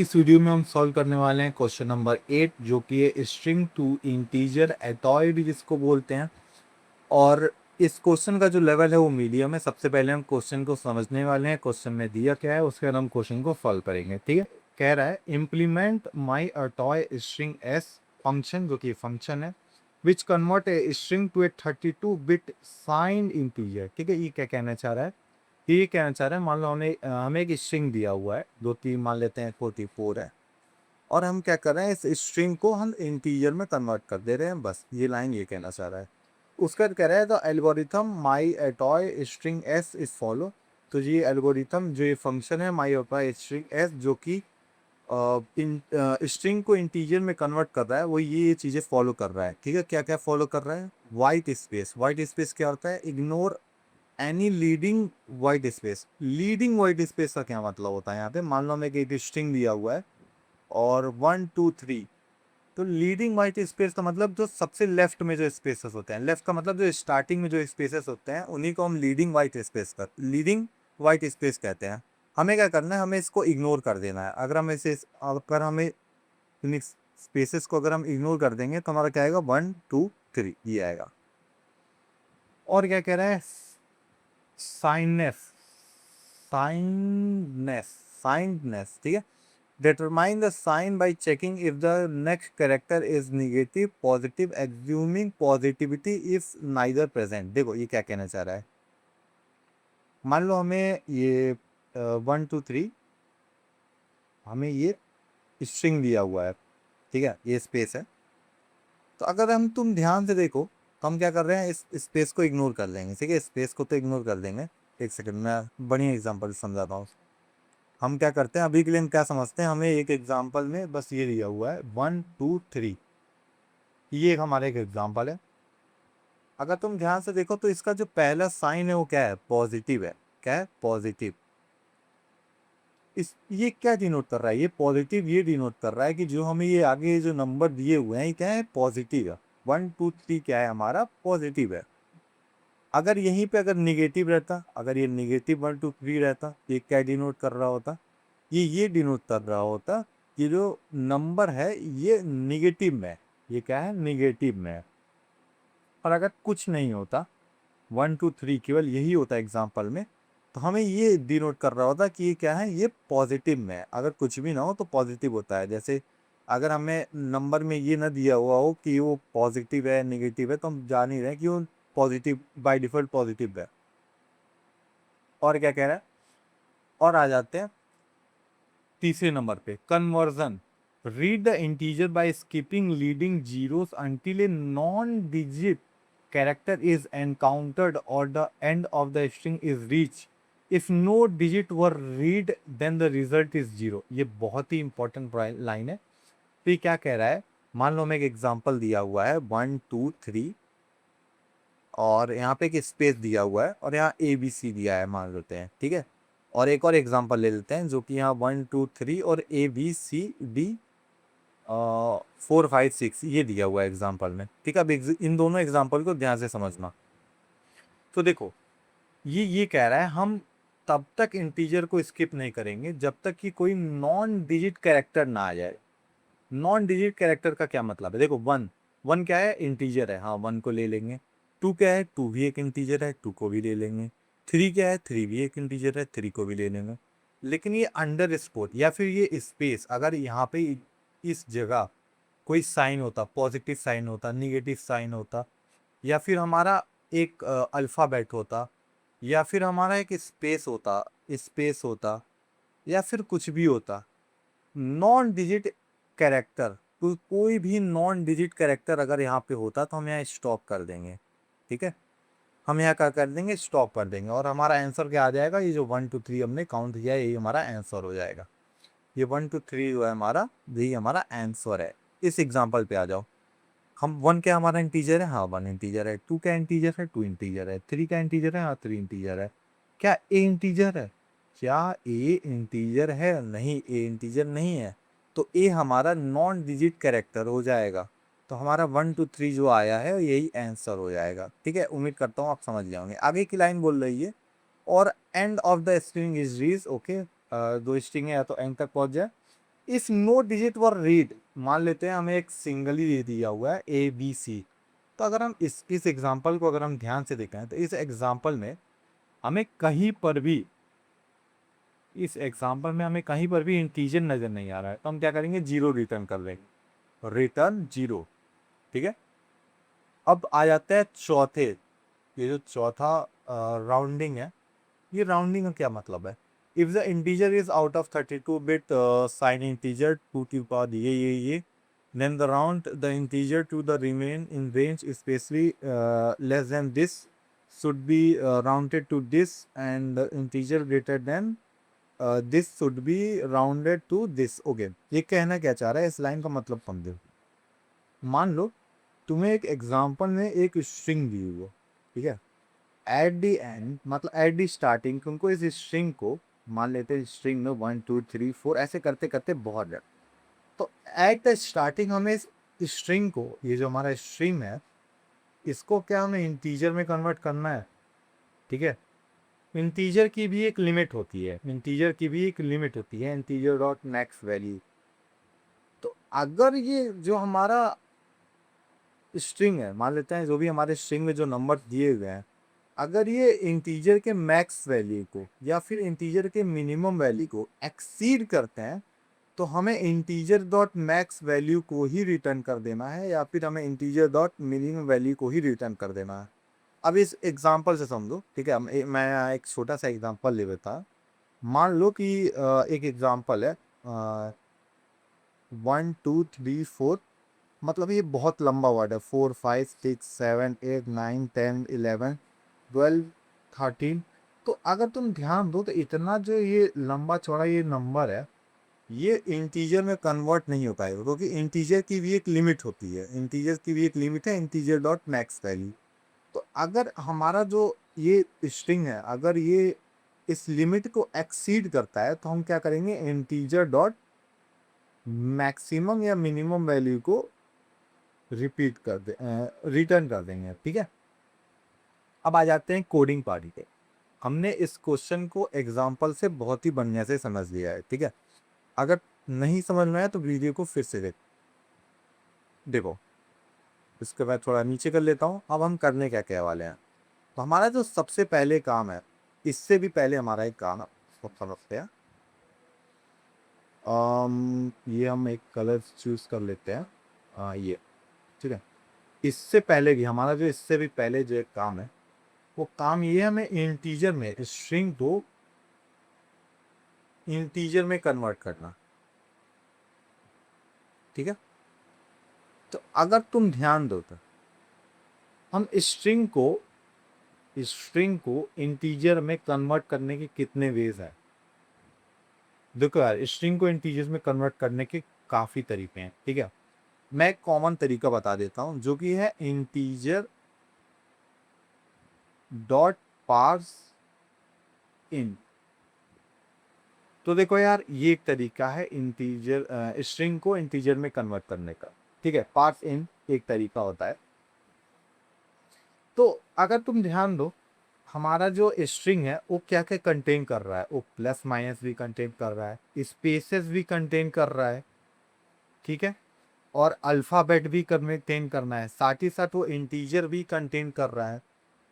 इस वीडियो में हम सॉल्व करने वाले हैं क्वेश्चन नंबर 8 जो कि है स्ट्रिंग टू इंटीजर एटॉइड जिसको बोलते हैं। और इस क्वेश्चन का जो लेवल है वो मीडियम है। सबसे पहले हम क्वेश्चन को समझने वाले हैं, क्वेश्चन में दिया क्या है, उसके बाद हम क्वेश्चन को सॉल्व करेंगे। ठीक है, कह रहा है implement my atoi string s function, जो कि फंक्शन है which convert a string to a 32 bit signed integer. ठीक है, ये क्या कहना चाह रहा है? ये कहना चाह रहा है, मान लो हमें एक स्ट्रिंग दिया हुआ है, दो तीन मान लेते हैं 44 है, और हम क्या कर रहे हैं, इस स्ट्रिंग को हम इंटीजर में कन्वर्ट कर दे रहे हैं। बस ये लाइन ये कहना चाह रहा है। उसका कह रहा है the algorithm my atoi string s is follow. तो ये एल्गोरिथम जो ये फंक्शन है माई एटॉय स्ट्रिंग एस, जो कि स्ट्रिंग को इंटीजर में कन्वर्ट कर रहा है, वो ये चीज़ें फॉलो कर रहा है। ठीक है, क्या क्या फॉलो कर रहा है? White space. वाइट स्पेस क्या होता है? Ignore any leading white space. Leading white space का क्या मतलब होता है? यहाँ पे मान लो हमें एक स्ट्रिंग दिया हुआ है और 1 2 3, तो लीडिंग वाइट स्पेस का मतलब जो सबसे लेफ्ट में जो स्पेसेस होते हैं, लेफ्ट का मतलब जो स्टार्टिंग में जो स्पेसेस होते हैं उन्हीं को हम लीडिंग वाइट स्पेस कहते हैं। हमें क्या करना है? हमें इसको इग्नोर कर देना है। अगर हमें इन स्पेसेस को अगर हम इग्नोर कर देंगे तो हमारा क्या आएगा? 1 2 3 ये आएगा। और क्या कह रहा है? साइननेस। साइननेस साइननेस ठीक है। Determine the sign by checking if the next character is negative, positive, assuming positivity if neither present। देखो ये क्या कहना चाह रहा है। मान लो हमें ये 1 2 3 हमें ये स्ट्रिंग दिया हुआ है। ठीक है, ये स्पेस है। तो अगर तुम ध्यान से देखो तो हम क्या कर रहे हैं, इस स्पेस को इग्नोर कर लेंगे। ठीक है, स्पेस को तो इग्नोर कर देंगे। एक सेकंड, मैं बढ़िया एग्जांपल समझाता हूँ। हम क्या करते हैं अभी के लिए, हम क्या समझते हैं, हमें एक एग्जांपल में बस ये दिया हुआ है 1 2 3, ये एक हमारा एक एग्जांपल है। अगर तुम ध्यान से देखो तो इसका जो पहला साइन है वो क्या है? पॉजिटिव है। क्या है? पॉजिटिव। इस ये क्या डिनोट कर रहा है? ये पॉजिटिव ये डिनोट कर रहा है कि जो हमें ये आगे जो नंबर दिए हुए हैं ये क्या है? पॉजिटिव है। 1 2 3 क्या है? हमारा पॉजिटिव है। अगर यहीं पे अगर निगेटिव रहता, अगर ये निगेटिव 1 2 3 रहता, ये क्या डिनोट कर रहा होता? ये डिनोट कर रहा होता कि जो नंबर है ये निगेटिव में है। ये क्या है? निगेटिव में है। और अगर कुछ नहीं होता, 1 2 3 केवल यही होता एग्जाम्पल में, तो हमें ये डिनोट कर रहा होता कि ये क्या है? ये पॉजिटिव में है। अगर कुछ भी ना हो तो पॉजिटिव होता है। जैसे अगर हमें नंबर में ये ना दिया हुआ हो कि वो पॉजिटिव है नेगेटिव है, तो हम जान ही रहे हैं कि वो पॉजिटिव बाय डिफॉल्ट पॉजिटिव है। और क्या कह रहा है? और आ जाते हैं तीसरे नंबर पे, conversion. Read the integer by skipping leading zeros until a non digit character is encountered or the end of the string is reached. If no digit were read then the result is zero। ये बहुत ही important line है। तो ये क्या कह रहा है? मान लो हमें एक एग्जांपल दिया हुआ है 1 2 3, और यहाँ पे एक स्पेस दिया हुआ है और यहाँ ए बी सी दिया है मान लेते हैं। ठीक है, और एक और एग्जांपल ले लेते हैं जो कि यहाँ 1 2 3 और ए बी सी डी 4 5 6 ये दिया हुआ है एग्जांपल में। ठीक है, अब इन दोनों एग्जांपल को ध्यान से समझना। तो देखो ये कह रहा है हम तब तक इंटीजर को स्किप नहीं करेंगे जब तक कि कोई नॉन डिजिट कैरेक्टर ना आ जाए। नॉन डिजिट कैरेक्टर का क्या मतलब है? देखो वन, वन क्या है? इंटीजर है, हाँ वन को ले लेंगे। टू क्या है? टू भी एक इंटीजर है, टू को भी ले लेंगे। थ्री क्या है? थ्री भी एक इंटीजर है, थ्री को भी ले लेंगे। लेकिन ये अंडर स्कोर या फिर ये स्पेस, अगर यहाँ पे इस जगह कोई साइन होता, पॉजिटिव साइन होता, निगेटिव साइन होता, या फिर हमारा एक अल्फ़ाबेट होता, या फिर हमारा एक स्पेस होता, या फिर कुछ भी होता, नॉन डिजिट कैरेक्टर, कोई भी नॉन डिजिट कैरेक्टर अगर यहाँ पे होता तो हम यहाँ स्टॉप कर देंगे। ठीक है, हम यहाँ क्या कर देंगे? स्टॉप कर देंगे, और हमारा आंसर क्या आ जाएगा? ये जो 1 2 3 हमने काउंट किया है यही हमारा आंसर हो जाएगा। ये 1 2 3 जो है हमारा, यही हमारा आंसर है। इस एग्जाम्पल पे आ जाओ। हम वन क्या हमारा इंटीजर है? हाँ वन इंटीजर है। टू क्या इंटीजर है? टू इंटीजर है। थ्री का इंटीजर है? हाँ थ्री इंटीजर है। क्या ए इंटीजर है? क्या ए इंटीजर है? नहीं, ए इंटीजर नहीं है। तो ए हमारा नॉन डिजिट कैरेक्टर हो जाएगा। तो हमारा 1 2 3 जो आया है यही आंसर हो जाएगा। ठीक है, उम्मीद करता हूँ आप समझ जाओगे। आगे की लाइन बोल रही है, और end of the string is reached. Okay, दो स्ट्रिंग है या तो एंड तक पहुंच जाए। If no digit were read, मान लेते हैं हमें एक सिंगल ही दे दिया हुआ है ए बी सी, तो अगर हम इस एग्जाम्पल को अगर हम ध्यान से देखें तो इस एग्जाम्पल में हमें कहीं पर भी इंटीजर नजर नहीं आ रहा है, तो हम क्या करेंगे, जीरो रिटर्न कर देंगे, रिटर्न जीरो। ठीक है, अब आ जाता है चौथे, ये जो चौथा राउंडिंग है, ये राउंडिंग का क्या मतलब है। If the integer is out of 32 bit sign integer two की पावर ये then the round the integer to the remain in range, especially less than this should be rounded to this, and the integer greater than this should be rounded to this। okay, ये कहना क्या चाह रहा है, इस line का मतलब समझो। मान लो तुम्हें एक एग्जांपल में एक स्ट्रिंग दी हुई हो, ठीक है, एट द एंड मतलब एट द स्टार्टिंग तुमको इस स्ट्रिंग को, मान लेते हैं स्ट्रिंग में 1 2 3 4 ऐसे करते करते बहुत है, तो एट द स्टार्टिंग हमें इस स्ट्रिंग को, ये जो हमारा स्ट्रिंग है, इसको क्या हमें इंटीजर में कन्वर्ट करना है। ठीक है, इंटीजर की भी एक लिमिट होती है, इंटीजर डॉट मैक्स वैल्यू। तो अगर ये जो हमारा स्ट्रिंग है, मान लेते हैं जो भी हमारे स्ट्रिंग में जो नंबर दिए हुए हैं, अगर ये इंटीजर के मैक्स वैल्यू को या फिर इंटीजर के मिनिमम वैल्यू को एक्सीड करते हैं, तो हमें इंटीजर डॉट मैक्स वैल्यू को ही रिटर्न कर देना है, या फिर हमें इंटीजर डॉट मिनिमम वैल्यू को ही रिटर्न कर देना है। अब इस एग्जांपल से समझो, ठीक है, मैं एक छोटा सा एग्जांपल ले लेता हूँ। मान लो कि एक एग्जांपल है 1 2 3 4, मतलब ये बहुत लंबा वर्ड है, 4 5 6 7 8 9 10 11 12 13। तो अगर तुम ध्यान दो तो इतना जो ये लंबा चौड़ा ये नंबर है, ये इंटीजर में कन्वर्ट नहीं हो पाएगा, क्योंकि इंटीजर की भी एक लिमिट होती है, इंटीजर डॉट मैक्स वैल्यू। तो अगर हमारा जो ये स्ट्रिंग है, अगर ये इस लिमिट को एक्सीड करता है, तो हम क्या करेंगे, इंटीजर डॉट मैक्सिमम या मिनिमम वैल्यू को रिटर्न कर देंगे। ठीक है, अब आ जाते हैं कोडिंग पार्टी पे। हमने इस क्वेश्चन को एग्जाम्पल से बहुत ही बढ़िया से समझ लिया है। ठीक है, अगर नहीं समझ में आया तो वीडियो को फिर से देखो। इसके बाद थोड़ा नीचे कर लेता हूँ। अब हम करने क्या क्या वाले हैं, तो हमारा जो सबसे पहले काम है, इससे भी पहले हमारा एक काम है, उसको समझते हैं। ये हम एक कलर चूज कर लेते हैं, ये ठीक है। इससे पहले भी हमारा जो इससे भी पहले जो एक काम है, वो काम ये है, हमें इंटीजर में स्ट्रिंग को इंटीजर में कन्वर्ट करना। ठीक है, तो अगर तुम ध्यान दो तो हम स्ट्रिंग को इंटीजर में कन्वर्ट करने के कितने वेज है। देखो यार, स्ट्रिंग को इंटीजर में कन्वर्ट करने के काफ़ी तरीके हैं। ठीक है, मैं एक कॉमन तरीका बता देता हूँ, जो कि है इंटीजर डॉट पार्स इन। तो देखो यार, ये एक तरीका है इंटीजर स्ट्रिंग को इंटीजर में कन्वर्ट करने का। ठीक है, पार्स इन एक तरीका होता है। तो अगर तुम ध्यान दो, हमारा जो स्ट्रिंग है वो क्या क्या कंटेन कर रहा है, वो प्लस माइनस भी कंटेन कर रहा है, स्पेसेस भी कंटेन कर रहा है। ठीक है, और अल्फ़ाबेट भी कंटेन करना है, साथ ही साथ वो इंटीजर भी कंटेन कर रहा है।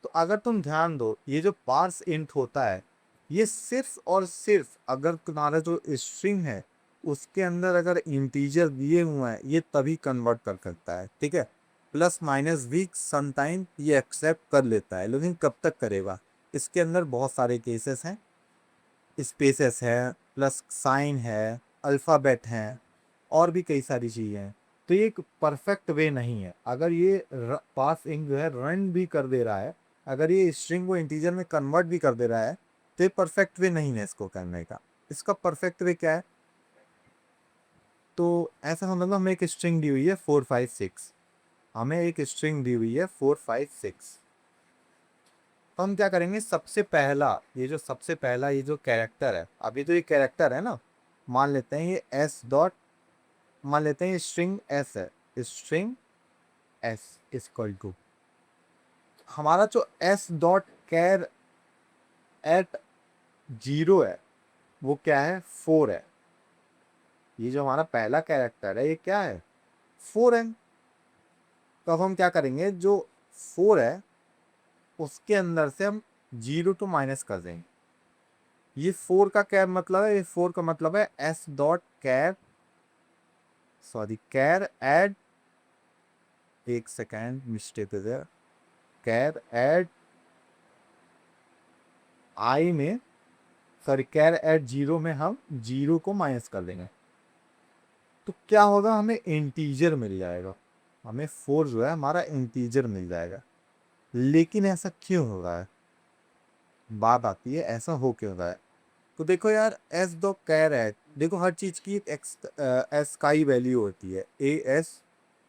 तो अगर तुम ध्यान दो, ये जो पार्स इंट होता है, ये सिर्फ और सिर्फ अगर तुम्हारा जो स्ट्रिंग है उसके अंदर अगर इंटीजर दिए हुए हैं, ये तभी कन्वर्ट कर सकता है। ठीक है, प्लस माइनस भी समटाइम ये एक्सेप्ट कर लेता है, लेकिन कब तक करेगा, इसके अंदर बहुत सारे केसेस हैं, स्पेसेस है, प्लस साइन है, अल्फ़ाबेट हैं, और भी कई सारी चीज़ें हैं। तो ये एक परफेक्ट वे नहीं है। अगर ये पास इंक जो है रन भी कर दे रहा है, अगर ये स्ट्रिंग को इंटीजर में कन्वर्ट भी कर दे रहा है, तो ये परफेक्ट वे नहीं है इसको करने का। इसका परफेक्ट वे क्या है, तो ऐसा समझ लो हमें एक स्ट्रिंग दी हुई है 4 5 6, हमें एक स्ट्रिंग दी हुई है 4 5 6। तो हम क्या करेंगे, सबसे पहला ये जो कैरेक्टर है, अभी तो ये कैरेक्टर है ना, मान लेते हैं ये एस डॉट, मान लेते हैं ये स्ट्रिंग एस है, स्ट्रिंग एस इक्वल टू हमारा जो s dot char at zero है, वो क्या है, 4 है। ये जो हमारा पहला कैरेक्टर है ये क्या है, 4 है। तो अब हम क्या करेंगे, जो 4 है उसके अंदर से हम 0 टू माइनस कर देंगे। ये 4 का क्या मतलब है, ये 4 का मतलब है एस डॉट कैर, सॉरी कैर एड, एक सेकेंड मिस्टेक है, कैर एड आई में, सॉरी कैर एड 0 में हम 0 को माइनस कर देंगे। तो क्या होगा, हमें इंटीजर मिल जाएगा, हमें 4 जो है हमारा इंटीजर मिल जाएगा। लेकिन ऐसा क्यों हो रहा है, बात आती है ऐसा हो क्यों रहा है। तो देखो यार, एस दो कह रहा है, देखो हर चीज की एक एक्स एस काई वैल्यू होती है, ए एस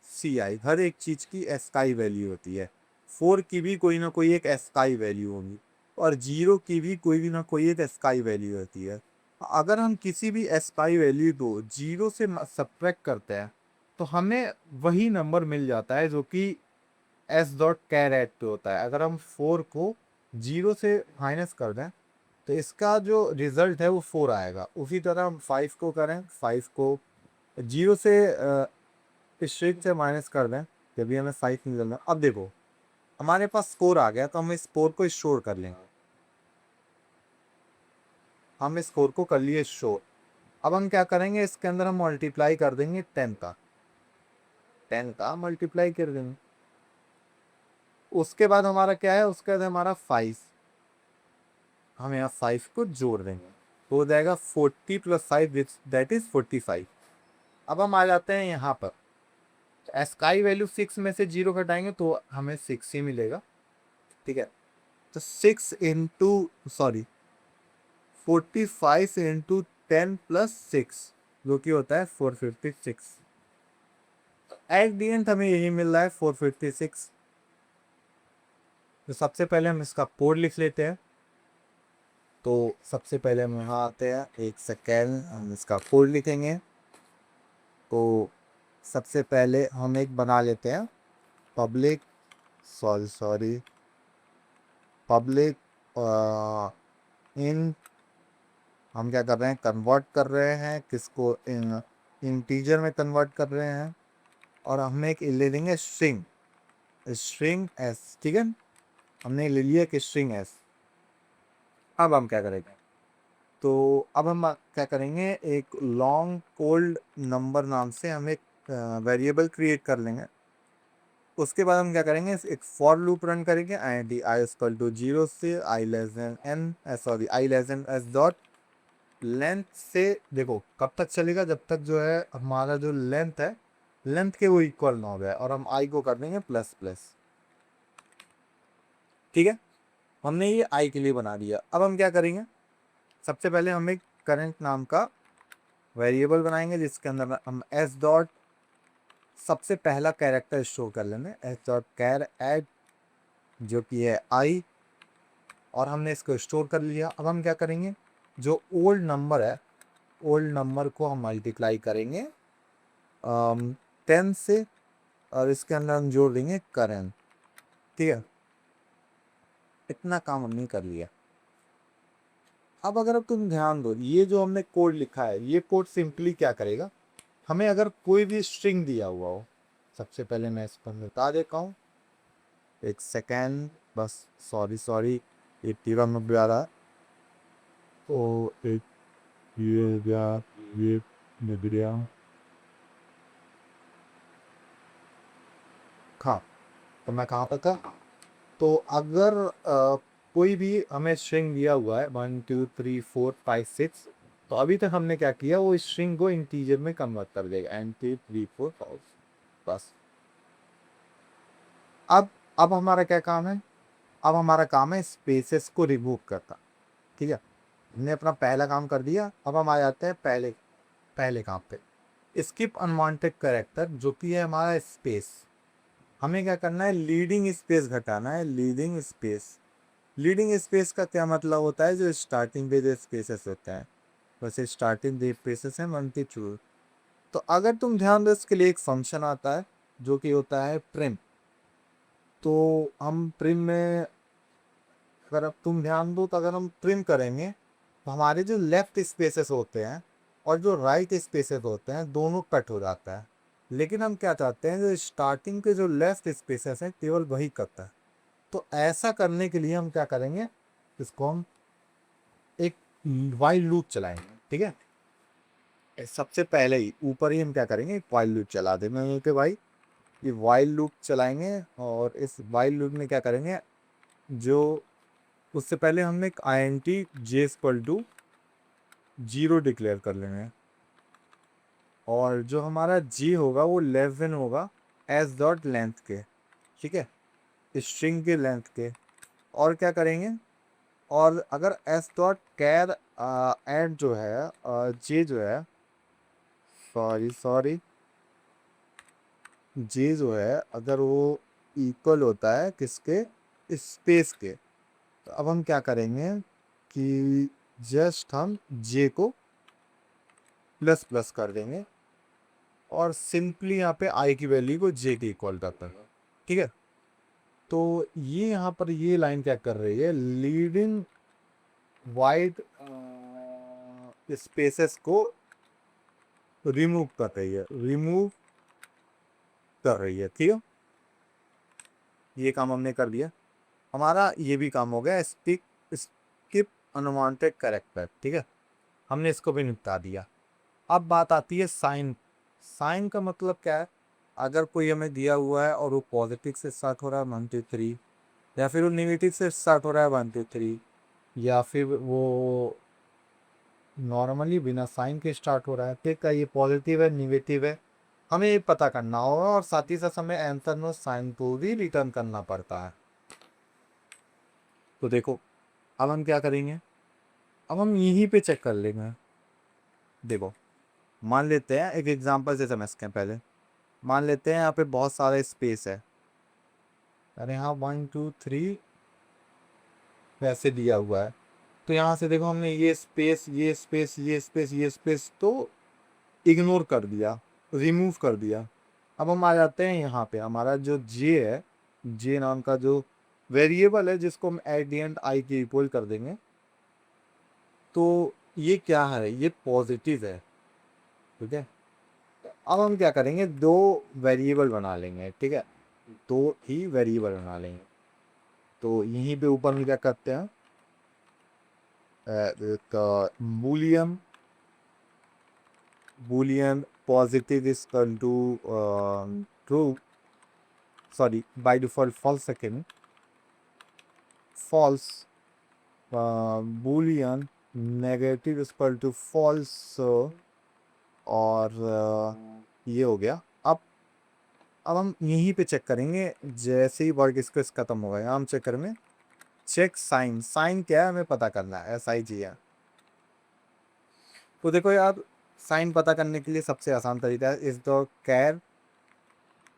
सी आई, हर एक चीज की एस काई वैल्यू होती है। 4 की भी कोई ना कोई एक एस काई वैल्यू होगी, और 0 की भी कोई भी ना कोई एक एस काई वैल्यू होती है। अगर हम किसी भी एस काई वैल्यू को 0 से सब्ट्रैक्ट करते हैं तो हमें वही नंबर मिल जाता है जो कि एस डॉट कैर एट पे होता है। अगर हम 4 को 0 से माइनस कर दें तो इसका जो रिजल्ट है वो 4 आएगा। उसी तरह हम 5 को करें, 5 को 0 से स्ट्रिंग से माइनस कर दें, जब भी हमें 5 निकलना। अब देखो हमारे पास स्कोर आ गया, तो हम इस स्कोर को स्टोर कर लेंगे। हम इस स्कोर को कर लिए स्टोर। अब हम क्या करेंगे, इसके अंदर हम मल्टीप्लाई कर देंगे 10 का, 10 का मल्टीप्लाई कर देंगे। उसके बाद हमारा क्या है, उसके बाद हमारा 5, हम यहाँ 5 को जोड़ देंगे तो हो जाएगा 40 प्लस 5 दैट इज 45। अब हम आ जाते हैं यहाँ पर, एस का वैल्यू 6 में से 0 घटाएंगे तो हमें 6 ही मिलेगा, ठीक है। तो 6 इंटू, सॉरी 45 इंटू 10 प्लस 6 जो कि होता है 456। एट दी एंड हमें यही मिल रहा है 456। तो सबसे पहले हम इसका कोड लिख लेते हैं। तो सबसे पहले हम यहाँ आते हैं, एक सेकेंड, हम इसका कोड लिखेंगे। तो सबसे पहले हम एक बना लेते हैं पब्लिक, सॉरी पब्लिक इन, हम क्या कर रहे हैं, कन्वर्ट कर रहे हैं किसको, इन इंटीजर में कन्वर्ट कर रहे हैं। और हम एक ले लेंगे स्ट्रिंग, स्ट्रिंग एस, ठीक है। हमने ले लिया कि स्ट्रिंग एस। अब हम क्या करेंगे, तो अब हम क्या करेंगे, एक लॉन्ग कोल्ड नंबर नाम से हम एक वेरिएबल क्रिएट कर लेंगे। उसके बाद हम क्या करेंगे, एक फॉर लूप रन करेंगे, आई इक्वल टू 0 से I less than n, sorry I less than s dot length से। देखो कब तक चलेगा, जब तक जो है हमारा जो लेंथ है, लेंथ के वो इक्वल ना हो गया, और हम आई को कर देंगे प्लस प्लस, ठीक है। हमने ये आई के लिए बना दिया। अब हम क्या करेंगे, सबसे पहले हम एक करंट नाम का वेरिएबल बनाएंगे जिसके अंदर हम एस डॉट सबसे पहला कैरेक्टर स्टोर कर लेंगे, एस डॉट कैर एड जो कि है आई, और हमने इसको स्टोर कर लिया। अब हम क्या करेंगे, जो ओल्ड नंबर है, ओल्ड नंबर को हम मल्टीप्लाई करेंगे 10 से, और इसके अंदर हम जोड़ देंगे करंट, ठीक है। इतना काम हमने कर लिया। अब अगर अब तुम ध्यान दो, ये जो हमने कोड लिखा है, ये कोड सिंपली क्या करेगा, हमें अगर कोई भी स्ट्रिंग दिया हुआ हो, सबसे पहले मैं इस पर बता देता हूँ, एक सेकेंड बस, सॉरी ये टीवा में भी आ रहा है। ओ एक ये निगरिया, हाँ। तो मैं कहाँ पर था, तो अगर कोई भी हमें स्ट्रिंग दिया हुआ है 1 2 3 4 5 6, तो अभी तक हमने क्या किया, वो स्ट्रिंग को इंटीजर में कन्वर्ट कर देगा, एन 2 3 4 5 बस। अब अब हमारा क्या काम है, अब हमारा काम है स्पेसेस को रिमूव करना, ठीक है। हमने अपना पहला काम कर दिया। अब हम आ जाते हैं पहले पहले काम पे, स्किप अनवांटेड कैरेक्टर, जो कि है हमारा स्पेस। हमें क्या करना है, लीडिंग स्पेस घटाना है, लीडिंग स्पेस। लीडिंग स्पेस का क्या मतलब होता है, जो स्टार्टिंग पे जो स्पेसेस होता है, वैसे स्टार्टिंग जो स्पेसेस हैं 1 से 2। तो अगर तुम ध्यान दो, इसके लिए एक फंक्शन आता है जो कि होता है प्रिम। तो हम प्रिम में, अगर अब तुम ध्यान दो, तो अगर हम प्रिम करेंगे तो हमारे जो लेफ्ट स्पेसेस होते हैं और जो राइट स्पेसेस होते हैं दोनों कट हो जाता है। लेकिन हम क्या चाहते हैं, जो स्टार्टिंग के जो लेफ्ट स्पेसेस हैं केवल वही कट है। तो ऐसा करने के लिए हम क्या करेंगे, इसको हम एक वाइल लूप चलाएंगे। ठीक है, सबसे पहले ही ऊपर ही हम क्या करेंगे, एक वाइल लूप चला देंगे कि भाई ये वाइल लूप चलाएंगे। और इस वाइल लूप में क्या करेंगे, जो उससे पहले हम एक I N T J equal to 0 declare कर लेंगे। और जो हमारा जी होगा वो लेस देन होगा एस डॉट लेंथ के। ठीक है, स्ट्रिंग के लेंथ के। और क्या करेंगे, और अगर एस डॉट कैर एंड जो है जे जो है, सॉरी जे जो है अगर वो इक्वल होता है किसके, स्पेस के, तो अब हम क्या करेंगे कि जस्ट हम जे को प्लस प्लस कर देंगे और सिंपली यहाँ पे आई की वैल्यू को जे के इक्वल करते हैं। ठीक है, तो ये यहाँ पर ये लाइन क्या कर रही है, लीडिंग वाइड स्पेसेस को रिमूव कर रही है, रिमूव कर रही है। ठीक है, ये काम हमने कर दिया। हमारा ये भी काम हो गया, स्किप अनवांटेड कैरेक्टर। ठीक है, हमने इसको भी निपटा दिया। अब बात आती है साइन। साइन का मतलब क्या है, अगर कोई हमें दिया हुआ है और वो पॉजिटिव से स्टार्ट हो रहा है 1 2 3, या फिर वो नेगेटिव से स्टार्ट हो रहा है 1 2 3, या फिर वो नॉर्मली बिना साइन के स्टार्ट हो रहा है, ठीक है, ये पॉजिटिव है निगेटिव है, हमें ये पता करना होगा। और साथ ही साथ हमें आंसर में साइन को भी रिटर्न करना पड़ता है। तो देखो, अब हम क्या करेंगे, अब हम यहीं पे चेक कर लेंगे। देखो, मान लेते हैं एक एग्जांपल से समझते हैं पहले। मान लेते हैं यहाँ पे बहुत सारा स्पेस है, अरे यहाँ 1 2 3 वैसे दिया हुआ है। तो यहाँ से देखो, हमने ये स्पेस ये स्पेस ये स्पेस ये स्पेस तो इग्नोर कर दिया, रिमूव कर दिया। अब हम आ जाते हैं यहाँ पे, हमारा जो जे है, जे नाम का जो वेरिएबल है जिसको हम एट द एंड आई के इक्वल कर देंगे। तो ये क्या है, ये पॉजिटिव है। ठीक है, अब हम क्या करेंगे, दो वेरिएबल बना लेंगे। ठीक है, दो ही वेरिएबल बना लेंगे। तो यहीं पे ऊपर में क्या करते हैं, Boolean boolean positive is equal to true, sorry, by default false, second false, boolean negative is equal to false, और ये हो गया। अब हम यहीं पे चेक करेंगे, जैसे ही वर्क स्पेस खत्म होगा यहाँ हम चेक करेंगे, चेक साइन। साइन क्या है हमें पता करना है, एस आई जी है। तो देखो यार, साइन पता करने के लिए सबसे आसान तरीका है, is the char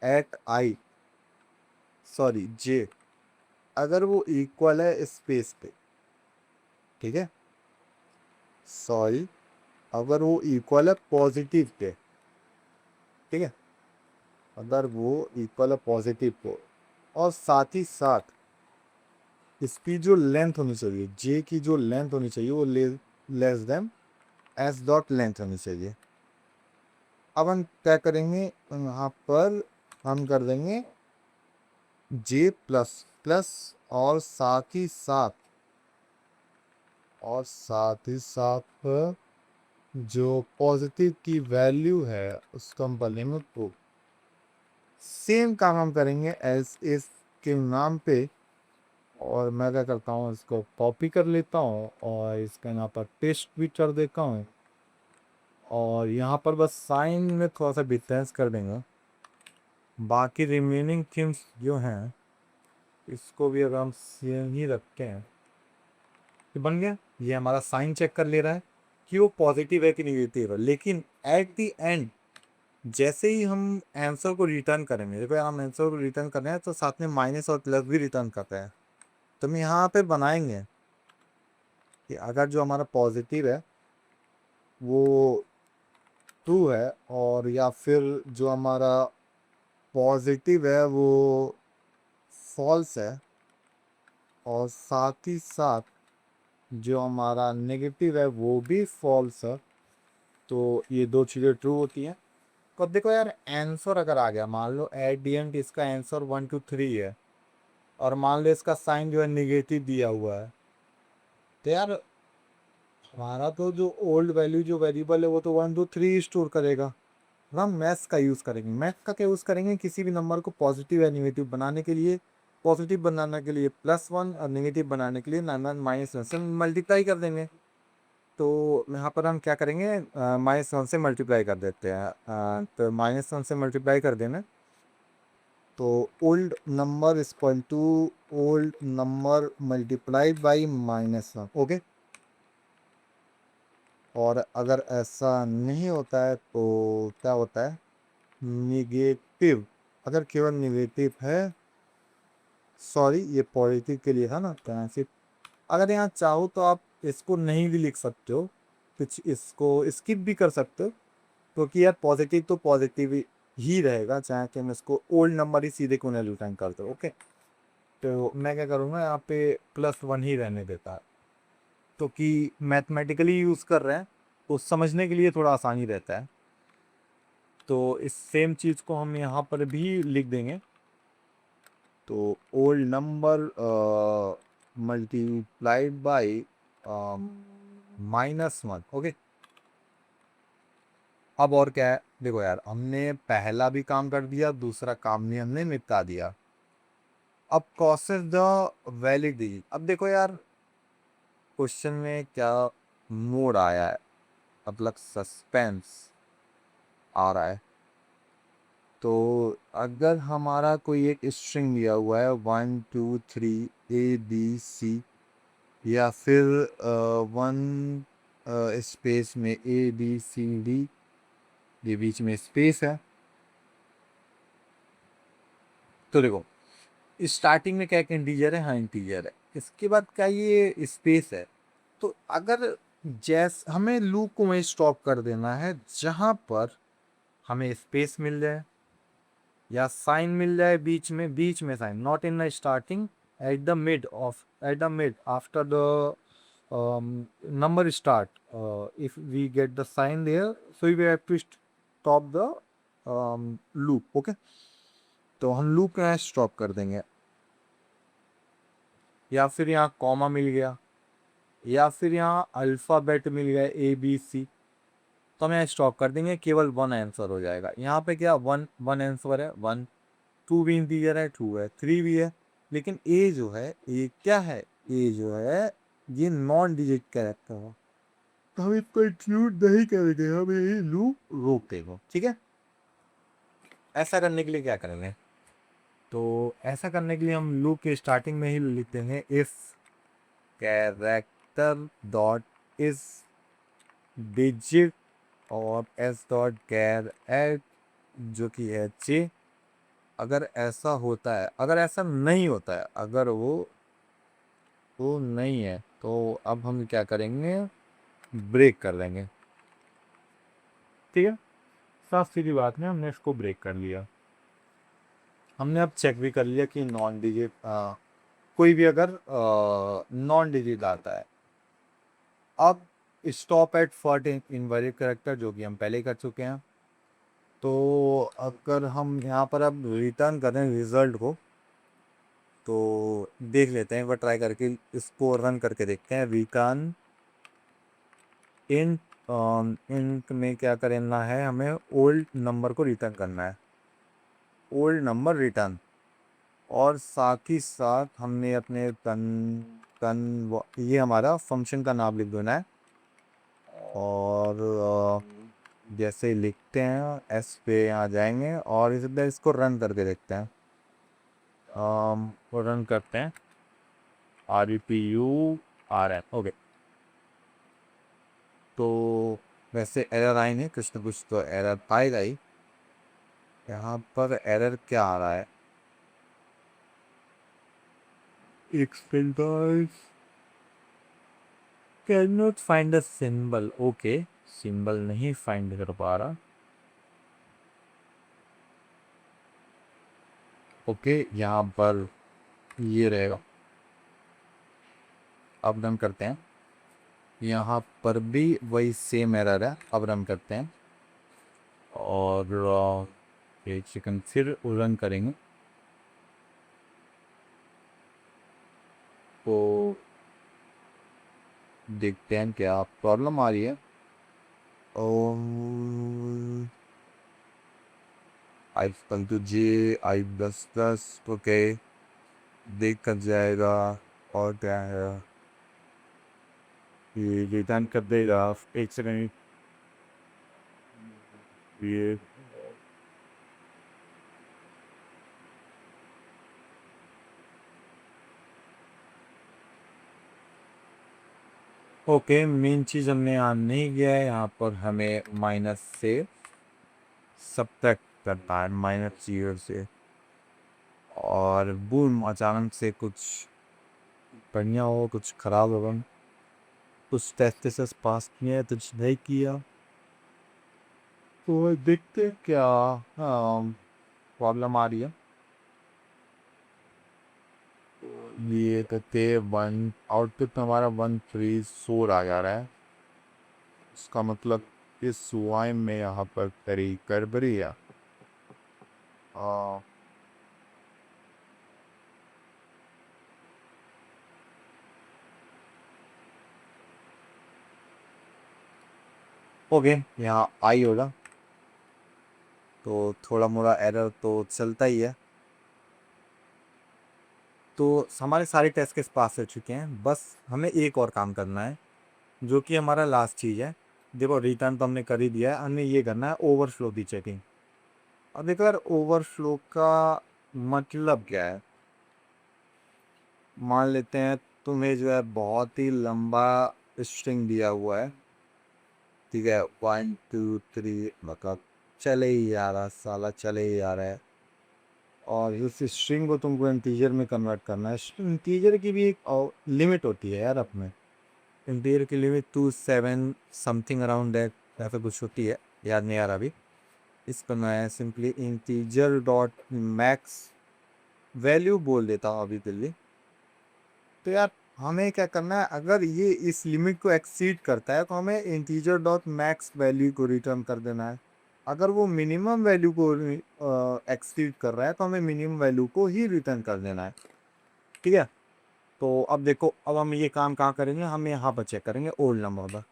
at i, sorry j, अगर वो इक्वल है स्पेस पे। ठीक है, सॉरी, अगर वो इक्वल है पॉजिटिव पे। ठीक है, अगर वो इक्वल है पॉजिटिव को, और साथ ही साथ इसकी जो लेंथ होनी चाहिए, जे की जो लेंथ होनी चाहिए वो less than s dot length होनी चाहिए। अब हम क्या करेंगे, यहाँ पर हम कर देंगे जे प्लस प्लस, और साथ ही साथ जो पॉजिटिव की वैल्यू है उसको हम बनेंगे ट्रू। सेम काम हम करेंगे एस इस के नाम पे। और मैं क्या करता हूँ, इसको कॉपी कर लेता हूँ और इसका यहाँ पर पेस्ट भी कर देता हूँ। और यहाँ पर बस साइन में थोड़ा सा डिफरेंस कर देंगे, बाकी रिमेनिंग थिंग्स जो हैं इसको भी अगर हम सेम ही रखते हैं, ये बन गया। ये हमारा साइन चेक कर ले रहा है कि वो पॉजिटिव है कि निगेटिव है। लेकिन एट द एंड जैसे ही हम आंसर को रिटर्न करेंगे, देखो हम आंसर को रिटर्न कर रहे हैं तो साथ में माइनस और प्लस भी रिटर्न करते हैं। तो हम यहाँ पे बनाएंगे कि अगर जो हमारा पॉजिटिव है वो ट्रू है, और या फिर जो हमारा पॉजिटिव है वो फॉल्स है, और साथ ही साथ जो हमारा नेगेटिव है वो भी फॉल्स है, तो ये दो चीज़ें ट्रू होती हैं। तो अब देखो यार, आंसर अगर आ गया, मान लो एट दी एंड इसका आंसर 1 2 3 है, और मान लो इसका साइन जो है निगेटिव दिया हुआ है, तो यार हमारा तो जो ओल्ड वैल्यू जो वेरिएबल है वो तो 1 2 3 स्टोर करेगा। अब हम मैथ्स का यूज़ करेंगे। मैथ का क्या यूज़ करेंगे? किसी भी नंबर को पॉजिटिव या नेगेटिव बनाने के लिए, पॉजिटिव बनाने के लिए +1 और नेगेटिव बनाने के लिए -1 से मल्टीप्लाई कर देंगे। तो यहाँ पर हम क्या करेंगे, -1 से मल्टीप्लाई कर देते हैं। तो -1 से मल्टीप्लाई कर देना, तो old number is equal to old number multiplied by -1। Okay. और अगर ऐसा नहीं होता है तो क्या होता है, निगेटिव। अगर केवल निगेटिव है, सॉरी ये पॉजिटिव के लिए था ना, तो यहाँ से अगर यहाँ चाहो तो आप इसको नहीं भी लिख सकते हो, कुछ इसको स्किप भी कर सकते हो, क्योंकि यार पॉजिटिव तो पॉजिटिव ही रहेगा, चाहे कि हम इसको ओल्ड नंबर ही सीधे क्यों नहीं रिटर्न कर दो। ओके। तो मैं क्या करूँगा, यहाँ पे +1 ही रहने देता है, तो कि मैथमेटिकली यूज़ कर रहे हैं तो समझने के लिए थोड़ा आसानी रहता है। तो इस सेम चीज़ को हम यहाँ पर भी लिख देंगे। तो old number multiplied by -1। Okay. अब और क्या है, देखो यार, हमने पहला भी काम कर दिया, दूसरा काम भी हमने निपटा दिया। अब प्रोसेस द वैलिड डिजिट। अब देखो यार, क्वेश्चन में क्या मोड आया है, मतलब सस्पेंस आ रहा है। तो अगर हमारा कोई एक स्ट्रिंग दिया हुआ है 1 2 3 A B C, या फिर 1 स्पेस में ABCD, ये बीच में स्पेस है। तो देखो, स्टार्टिंग में क्या एक इंटीजर है, हाँ इंटीजर है, इसके बाद क्या ये स्पेस है। तो अगर जैस हमें लूप को वहीं स्टॉप कर देना है जहाँ पर हमें स्पेस मिल जाए या साइन मिल जाए, बीच में sign, not in the starting, at the mid after the number start, if we get the sign there, so we have to stop the loop. Okay, तो हम लूप का स्टॉप कर देंगे, या फिर यहाँ कॉमा मिल गया, या फिर यहाँ अल्फ़ाबेट मिल गया ABC, तो हम यहाँ स्टॉप कर देंगे, केवल 1 आंसर हो जाएगा। यहाँ पे क्या 1 आंसर है, 1 2 भी इंटीजर है, 2 है, 3 भी है, लेकिन ए जो है, ये क्या है, ए जो है ये नॉन डिजिट कैरेक्टर है, तो हम इसको इंक्लूड नहीं करेंगे, हम यही लूप रोक देंगे। ठीक है। ऐसा करने के लिए क्या करेंगे, तो ऐसा करने के लिए हम लूप के स्टार्टिंग में ही लिख देंगे if character dot is digit और एस डॉट कैर एट, जो कि है चे। अगर ऐसा होता है, अगर ऐसा नहीं होता है, अगर वो नहीं है, तो अब हम क्या करेंगे, ब्रेक कर देंगे। ठीक है, साफ सीधी बात नहीं, हमने इसको ब्रेक कर लिया। हमने अब चेक भी कर लिया कि नॉन डिजिट, कोई भी अगर नॉन डिजिट आता है। अब stop at first invalid character, जो कि हम पहले कर चुके हैं। तो अगर हम यहाँ पर अब रिटर्न करें रिजल्ट को, तो देख लेते हैं, एक बार ट्राई करके इसको रन करके देखते हैं। रिटर्न इंट में क्या करना है, हमें ओल्ड नंबर को रिटर्न करना है, ओल्ड नंबर रिटर्न। और साथ ही साथ हमने अपने ये हमारा फंक्शन का नाम लिख देना है। और जैसे ही लिखते हैं, एस पे यहाँ जाएंगे और इस बार इसको रन करके देखते हैं। रन करते हैं, REPURN। ओके। तो वैसे एरर आई नहीं, कुछ ना कुछ तो एरर आएगा ही। यहाँ पर एरर क्या आ रहा है, एक second, can not find a symbol. Okay, symbol नहीं फाइंड कर पा रहा। ओके, यहाँ पर ये रहेगा। अब डन करते हैं। यहाँ पर भी वही सेम एरर है। अब रन करते हैं और एक सेकंड फिर रन करेंगे तो देखते हैं क्या प्रॉब्लम आ रही है। आई टू जे आई दस ओके, देख कर जाएगा। और क्या है, ये रिटर्न कर देगा। एक सेकंड, ये ओके, मेन चीज़ हमने यहाँ नहीं किया है। यहाँ पर हमें माइनस से सब्ट्रैक्ट करना है, माइनस 0 से। और बूम, अचानक से कुछ बढ़िया हो, कुछ खराब होगा। कुछ टेस्ट पास किया है, कुछ नहीं किया। तो देखते हैं क्या प्रॉब्लम आ रही है। ये कहते वन आउटपुट में हमारा 134 आ जा रहा है। इसका मतलब इस वाई में यहाँ पर करी गड़बड़ी है। ओके, यहाँ आई होगा तो थोड़ा मोड़ा एरर तो चलता ही है। तो हमारे सारे टेस्ट केस पास हो चुके हैं, बस हमें एक और काम करना है जो कि हमारा लास्ट चीज़ है। देखो, रिटर्न तो हमने कर ही दिया है, हमें ये करना है ओवरफ्लो की चेकिंग। अब देखो यार, ओवरफ्लो का मतलब क्या है। मान लेते हैं तुम्हें जो है बहुत ही लंबा स्ट्रिंग दिया हुआ है, ठीक है, 1 2 3, मतलब चले ही जा रहा साला, चले ही जा रहा है। और इस स्ट्रिंग को तुमको इंटीजर में कन्वर्ट करना है। इंटीजर की भी एक लिमिट होती है यार अपने। इंटीजर की लिमिट 27 समथिंग अराउंड दैट ऐसा कुछ होती है, याद नहीं आ रहा अभी। इसको मैं simply integer dot max value बोल देता हूँ अभी के लिए। तो यार हमें क्या करना है, अगर ये इस लिमिट को एक्सीड करता है तो हमें इंटीजर डॉट मैक्स वैल्यू को रिटर्न कर देना है। अगर वो मिनिमम वैल्यू को एक्सीड कर रहा है तो हमें मिनिमम वैल्यू को ही रिटर्न कर देना है, ठीक है। तो अब देखो, अब हम ये काम कहाँ करेंगे, हम यहाँ पर चेक करेंगे ओल्ड नंबर पर,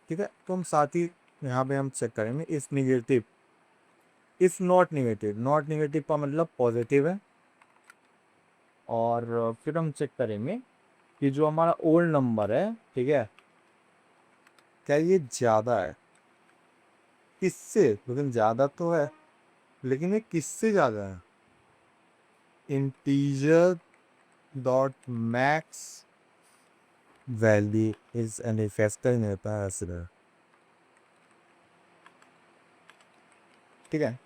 ठीक है। तो हम साथ ही यहाँ पे हम चेक करेंगे इस negative, if not negative, not negative का मतलब पॉजिटिव है। और फिर हम चेक करेंगे कि जो हमारा ओल्ड नंबर है, ठीक है, क्या ये ज़्यादा है किससे। लेकिन ज़्यादा तो है, लेकिन ये किससे ज़्यादा है। Integer dot max value is an effector in parameter, ठीक है।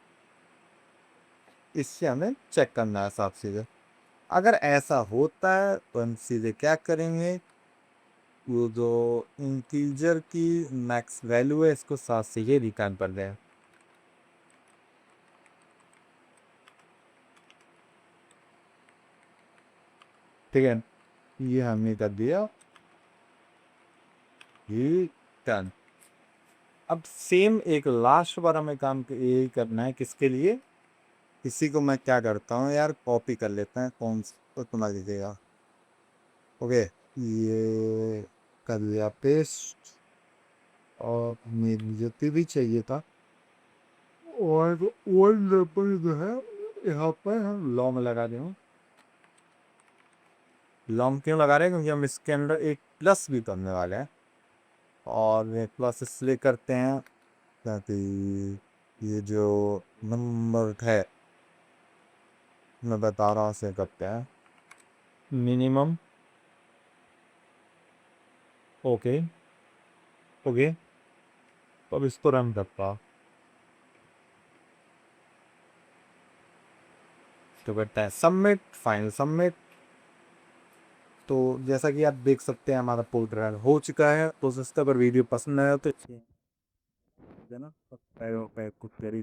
इससे हमें चेक करना है साफ सीधे। अगर ऐसा होता है तो हम सीधे क्या करेंगे, वो जो इंटीजर की मैक्स वैल्यू है इसको साथ से ये रिटर्न कर दें, ठीक है। ये हमने कर दिया, ये डन। अब सेम एक लास्ट बार हमें काम यही करना है, किसके लिए। इसी को मैं क्या करता हूँ यार, कॉपी कर लेते हैं, कौन सा बना दीजिएगा। ओके, ये कर लिया पेस्ट। और मुझे भी चाहिए था। और ओल्ड नंबर जो है यहाँ पर हम लॉन्ग लगा दें। लॉन्ग क्यों लगा रहे हैं, क्योंकि हम इसके अंदर एक प्लस भी करने वाले हैं। और ये प्लस इसलिए करते हैं ताकि ये जो नंबर है, मैं बता रहा हूँ, से करते हैं मिनिमम। ओके, ओके, अब इसको रन करता तो करता है सबमिट, फाइनल सबमिट। तो जैसा कि आप देख सकते हैं हमारा पोर्टल हो चुका है। तो दोस्तों, अगर वीडियो पसंद आया तो देना, कुछ करी